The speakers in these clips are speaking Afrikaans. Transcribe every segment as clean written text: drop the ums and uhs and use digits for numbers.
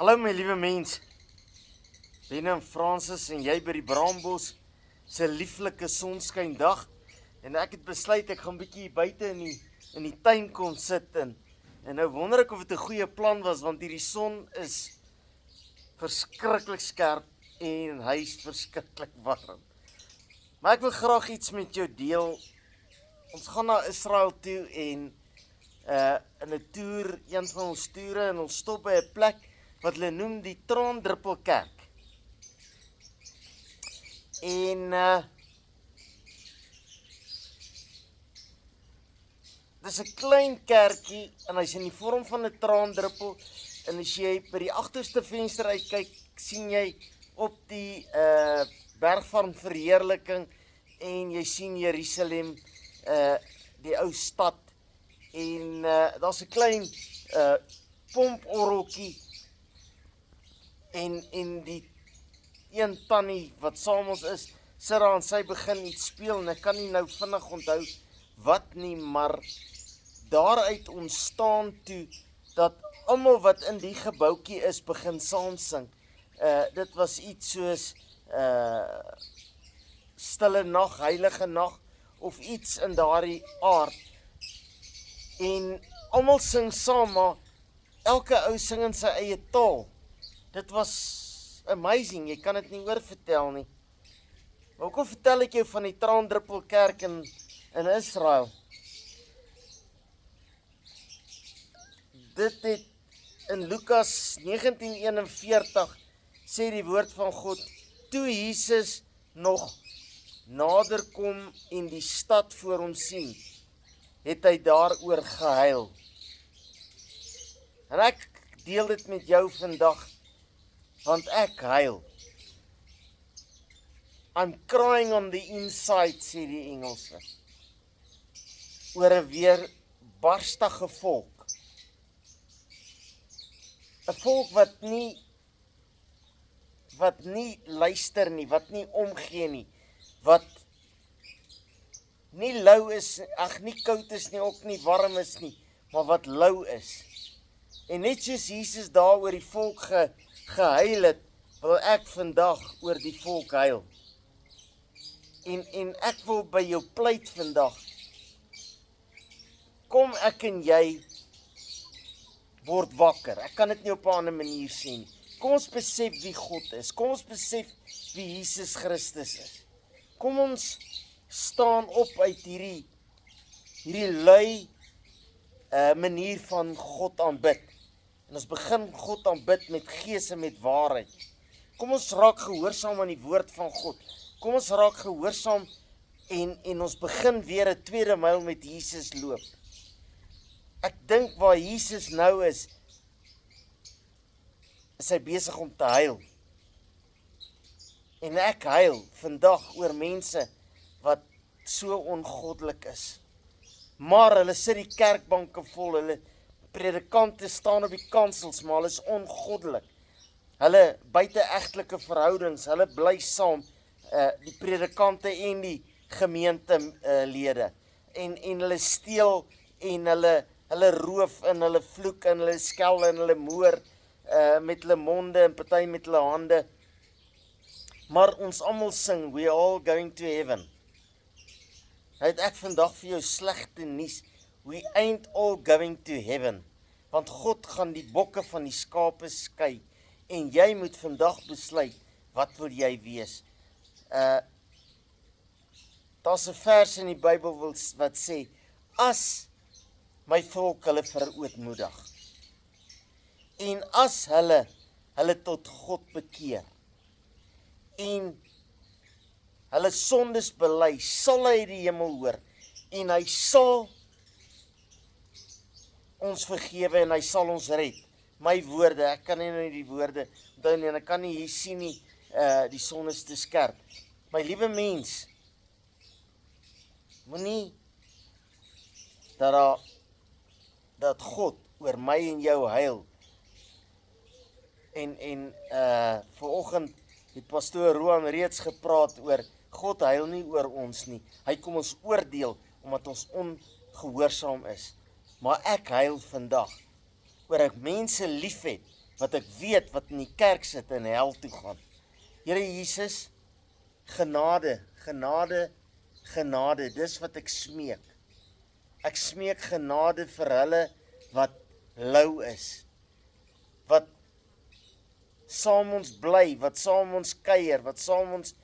Hallo my liewe mens, Benne en Francis en jy by die Braambos se lieflike sonskyndag en ek het besluit ek gaan bietjie hier buite in die tuin kom sit en nou wonder ek of dit 'n goeie plan was want hierdie son is verskriklik skerp en hy is verskriklik warm. Maar ek wil graag iets met jou deel. Ons gaan na Israel toe en in 'n toer, een van ons toere en ons stop by 'n plek wat hulle noem die Traandruppelkerk. En dis 'n klein kerkie en hy's in die vorm van 'n traandruppel en as jy by die agterste venster uitkyk, sien jy op die berg van verheerliking en jy sien Jerusalem, die ou stad en daar's 'n klein pomporreltjie en die een tannie wat saam ons is, sit daar en sy begin iets speel en ek kan nie nou vinnig onthou wat nie, maar daaruit ontstaan toe dat almal wat in die gebouetjie is begin saam sing. Dit was iets soos Stille Nag, Heilige Nag of iets in daardie aard. En almal sing saam, maar elke ou sing in sy eie taal. Dit was amazing, jy kan dit nie oorvertel nie. Maar hoekom vertel ek jou van die Traandruppelkerk in Israel? Dit het in Lukas 19:41 sê die woord van God, toe Jesus nog nader kom en die stad voor hom sien, het hy daaroor gehuil. En ek deel dit met jou vandag, want ek huil. I'm crying on the inside, sê die Engelse. Oor 'n weerbarstige volk. 'n Volk wat nie luister nie, wat nie omgee nie, wat nie lou is, nie koud is nie, ook nie warm is nie, maar wat lou is. En net soos Jesus daar oor die volk gehuil het, wil ek vandag oor die volk huil. En ek wil by jou pleit vandag. Kom ek en jy word wakker. Ek kan dit nie op 'n ander manier sê nie. Kom ons besef wie God is. Kom ons besef wie Jesus Christus is. Kom ons staan op uit hierdie lui manier van God aanbid. En ons begin God aanbid met gees en met waarheid. Kom ons raak gehoorsaam aan die woord van God. Kom ons raak gehoorsaam en ons begin weer 'n tweede myl met Jesus loop. Ek dink waar Jesus nou is hy besig om te huil. En ek huil vandag oor mense wat so ongoddelik is. Maar hulle sit die kerkbanke vol, hulle predikante staan op die kansels, maar hulle is ongoddelik. Hulle buite-egtelike verhoudings, hulle bly saam, die predikante en die gemeentelede. En hulle steel en hulle roof en hulle vloek en hulle skel en hulle moor met hulle monde en party met hulle hande. Maar ons almal sing, we all going to heaven. Het ek vandag vir jou slegte nuus. We ain't all going to heaven. Want God gaan die bokke van die skape skei. En jy moet vandag besluit, wat wil jy wees? Daar's 'n vers in die Bybel wat sê, as my volk hulle verootmoedig, en as hulle tot God bekeer, en hulle sondes bely, sal hy die hemel hoor, en hy sal ons vergewe en hy sal ons red. My woorde, ek kan nie nou die woorde onthou nie, en ek kan nie hier sien nie, die son is te skerp. My liewe mens, moenie dat God oor my en jou huil. En vanoggend het pastoor Roan reeds gepraat oor God huil nie oor ons nie. Hy kom ons oordeel omdat ons ongehoorsaam is. Maar ek huil vandag oor ek mense liefhet wat ek weet wat in die kerk sit en hel toe gaan. Here Jesus, genade, genade, genade, dis wat ek smeek. Ek smeek genade vir hulle wat lou is, wat saam ons bly, wat saam ons kuier, wat saam ons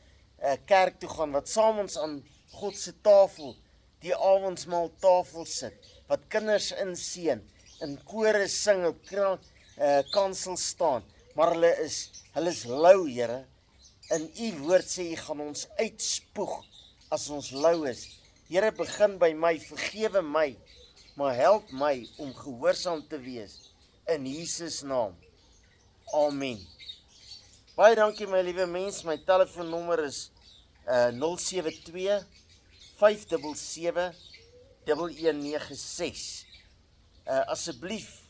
kerk toe gaan, wat saam ons aan God se tafel, die avondsmaal tafel sit, wat kinders inseën, in kore sing, op kansel staan, maar hulle is lou, Here. In u woord sê u gaan ons uitspoeg as ons lou is. Here, begin by my, vergewe my, maar help my om gehoorsaam te wees in Jesus naam. Amen. Baie dankie my liewe mens, my telefoonnommer is 072 577 1196. Asseblief,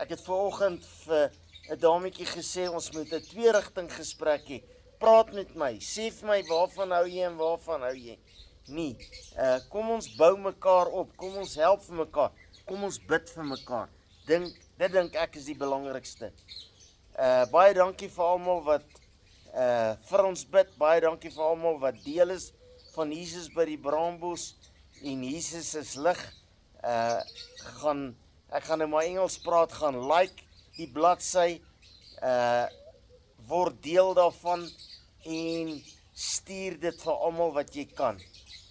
ek het vanoggend vir 'n dametjie gesê, ons moet 'n twee-rigting gesprek hê. Praat met my, sê vir my waarvan hou jy en waarvan hou jy nie. Kom ons bou mekaar op, kom ons help vir mekaar, kom ons bid vir mekaar. Dit dink ek is die belangrikste. Baie dankie vir almal wat vir ons bid, baie dankie vir almal wat deel is van Jesus by die Braambos en Jesus is lig. Ek gaan in my Engels praat, gaan like die bladsy, word deel daarvan en stuur dit vir almal wat jy kan.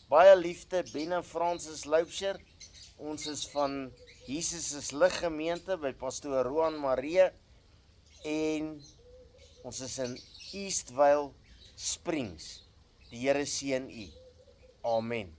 Baie liefde, Ben en Francis Loubser. Ons is van Jesus is lig gemeente by pastoor Roan Marie en ons is in Eastvale Springs. Die Here seën u. Amen.